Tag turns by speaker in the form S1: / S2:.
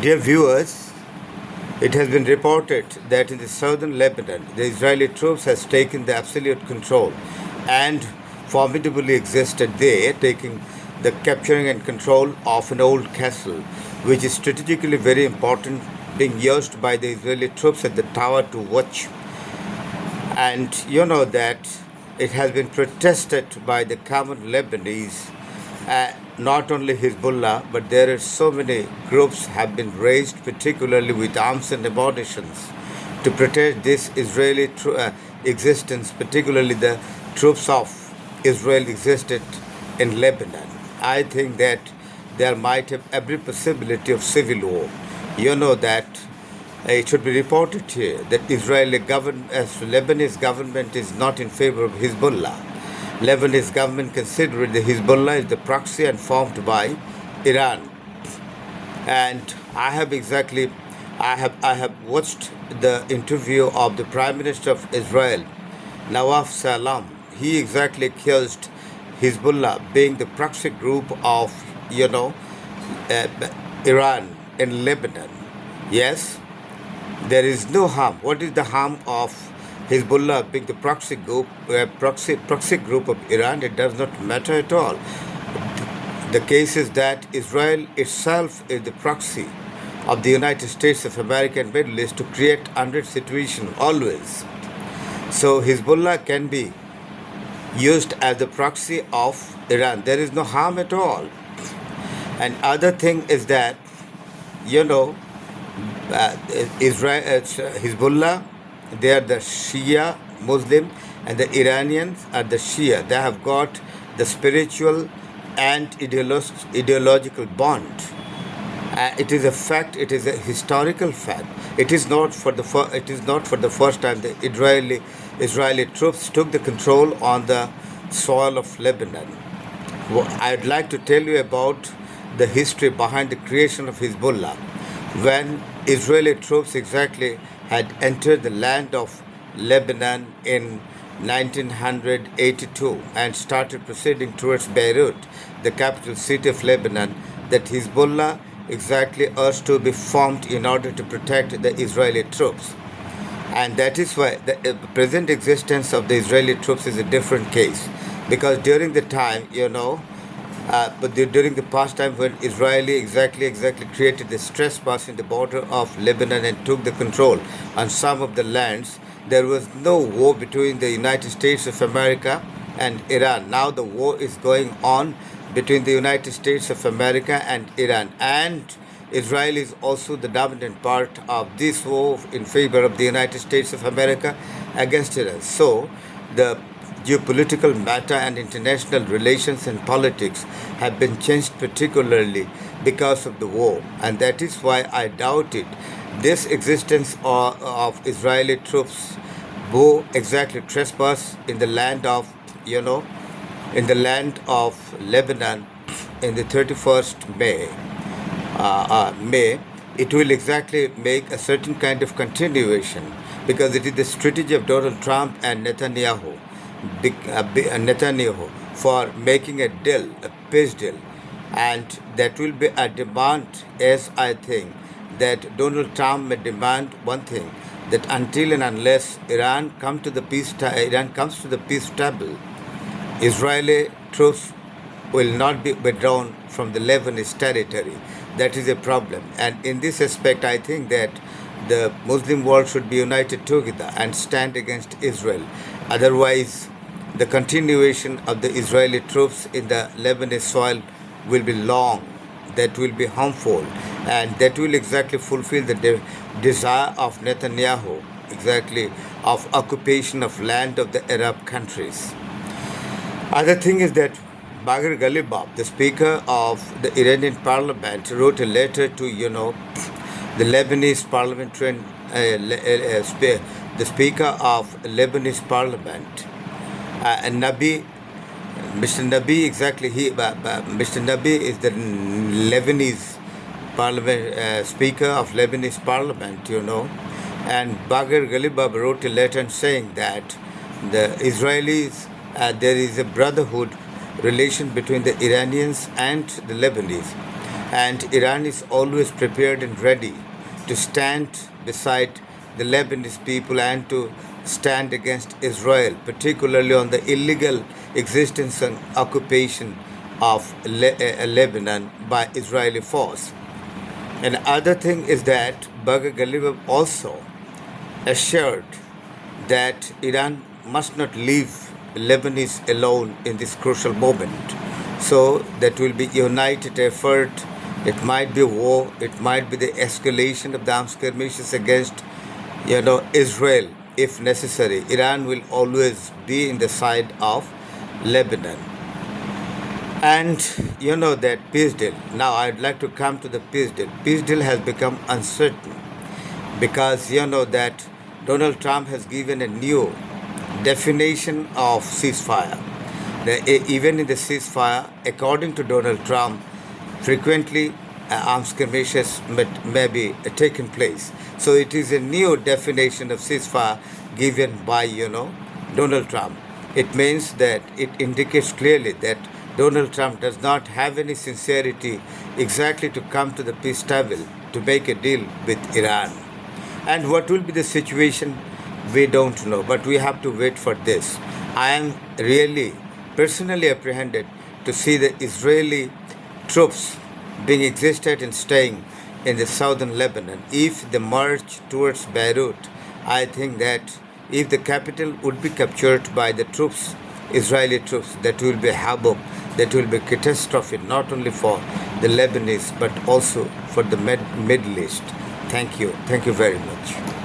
S1: Dear viewers, it has been reported that in the southern Lebanon, the Israeli troops has taken the absolute control and formidably existed there, taking the capturing and control of an old castle, which is strategically very important, being used by the Israeli troops at the tower to watch. And you know that it has been protested by the common Lebanese, not only Hezbollah, but there are so many groups have been raised, particularly with arms and ammunitions, to protect this Israeli existence, particularly the troops of Israel existed in Lebanon. I think that there might have every possibility of civil war. You know that it should be reported here that Lebanese government is not in favor of Hezbollah. Lebanese government considers the Hezbollah is the proxy and formed by Iran. And I have watched the interview of the Prime Minister of Israel, Nawaf Salam. He exactly accused Hezbollah being the proxy group of you know uh, Iran in Lebanon. Yes, there is no harm. What is the harm of Hezbollah being the proxy group of Iran? It does not matter at all. The case is that Israel itself is the proxy of the United States of America and Middle East to create unrest situation always. So Hezbollah can be used as the proxy of Iran. There is no harm at all. And other thing is that you know Hezbollah, they are the Shia Muslim, and the Iranians are the Shia. They have got the spiritual and ideological bond. It is a fact. It is a historical fact. It is not for the first time the Israeli troops took the control on the soil of Lebanon. I'd like to tell you about the history behind the creation of Hezbollah. When Israeli troops exactly had entered the land of Lebanon in 1982 and started proceeding towards Beirut, the capital city of Lebanon, that Hezbollah exactly urged to be formed in order to protect the Israeli troops. And that is why the present existence of the Israeli troops is a different case. Because during the time, during the past time when Israeli exactly created the stress pass in the border of Lebanon and took the control on some of the lands, there was no war between the United States of America and Iran. Now the war is going on between the United States of America and Iran, and Israel is also the dominant part of this war in favor of the United States of America against Iran. So the geopolitical matter and international relations and politics have been changed, particularly because of the war, and that is why I doubt it. This existence of Israeli troops who exactly trespass in the land of in the land of Lebanon in the 31st May, it will exactly make a certain kind of continuation because it is the strategy of Donald Trump and Netanyahu for making a deal, a peace deal, and that will be a demand. As I think that Donald Trump may demand one thing, that until and unless Iran comes to the peace table, Israeli troops will not be withdrawn from the Lebanese territory. That is a problem. And in this aspect, I think that the Muslim world should be united together and stand against Israel. Otherwise, the continuation of the Israeli troops in the Lebanese soil will be long, that will be harmful, and that will exactly fulfill the desire of Netanyahu, exactly of occupation of land of the Arab countries. Other thing is that Bagher Ghalibaf, the Speaker of the Iranian Parliament, wrote a letter to the Lebanese parliamentarian, the Speaker of Lebanese Parliament, and Mr. Nabi, exactly Mr. Nabi is the Lebanese Parliament Speaker of Lebanese Parliament, and Bagher Ghalibaf wrote a letter saying that the Israelis, there is a brotherhood relation between the Iranians and the Lebanese. And Iran is always prepared and ready to stand beside the Lebanese people and to stand against Israel, particularly on the illegal existence and occupation of Lebanon by Israeli force. And other thing is that Bagher Ghalibaf also assured that Iran must not leave Lebanese alone in this crucial moment. So that will be united effort. It might be war. It might be the escalation of the armed skirmishes against, Israel if necessary. Iran will always be in the side of Lebanon. And you know that peace deal. Now I'd like to come to the peace deal. Peace deal has become uncertain because you know that Donald Trump has given a new definition of ceasefire. Even in the ceasefire, according to Donald Trump, frequently armed skirmishes may be taken place. So it is a new definition of ceasefire given by Donald Trump. It means that it indicates clearly that Donald Trump does not have any sincerity exactly to come to the peace table to make a deal with Iran. And what will be the situation, we don't know, but we have to wait for this. I am really personally apprehended to see the Israeli troops being existed and staying in the southern Lebanon. If they march towards Beirut, I think that if the capital would be captured by the troops, Israeli troops, that will be havoc, that will be catastrophe not only for the Lebanese but also for the Middle East. Thank you. Thank you very much.